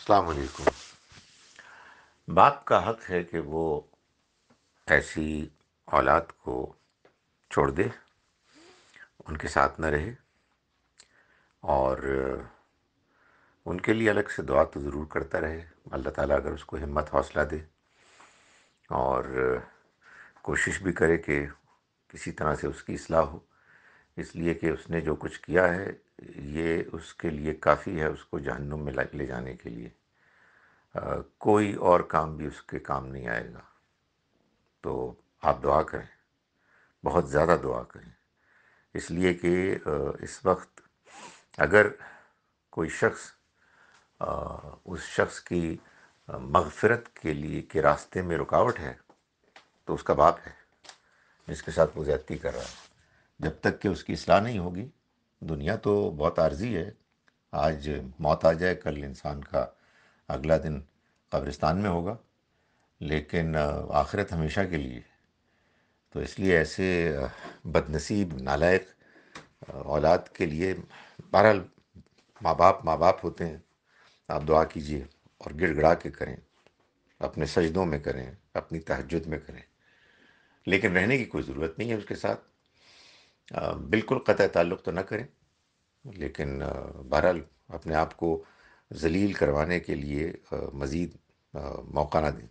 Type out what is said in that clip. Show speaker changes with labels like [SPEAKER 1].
[SPEAKER 1] السلام علیکم۔ باپ کا حق ہے کہ وہ ایسی اولاد کو چھوڑ دے، ان کے ساتھ نہ رہے، اور ان کے لیے الگ سے دعا تو ضرور کرتا رہے۔ اللہ تعالیٰ اگر اس کو ہمت حوصلہ دے اور کوشش بھی کرے کہ کسی طرح سے اس کی اصلاح ہو، اس لیے کہ اس نے جو کچھ کیا ہے یہ اس کے لیے کافی ہے، اس کو جہنم میں لے جانے کے لیے۔ کوئی اور کام بھی اس کے کام نہیں آئے گا۔ تو آپ دعا کریں، بہت زیادہ دعا کریں، اس لیے کہ اس وقت اگر کوئی شخص اس شخص کی مغفرت کے لیے کے راستے میں رکاوٹ ہے تو اس کا باپ ہے جس کے ساتھ وہ زیادتی کر رہا ہے۔ جب تک کہ اس کی اصلاح نہیں ہوگی، دنیا تو بہت عارضی ہے، آج موت آ جائے کل انسان کا اگلا دن قبرستان میں ہوگا، لیکن آخرت ہمیشہ کے لیے۔ تو اس لیے ایسے بد نصیب نالائق اولاد کے لیے، بہرحال ماں باپ ہوتے ہیں، آپ دعا کیجیے اور گڑ گڑا کے کریں، اپنے سجدوں میں کریں، اپنی تہجد میں کریں، لیکن رہنے کی کوئی ضرورت نہیں ہے اس کے ساتھ۔ بالکل قطع تعلق تو نہ کریں، لیکن بہرحال اپنے آپ کو ذلیل کروانے کے لیے مزید موقع نہ دیں۔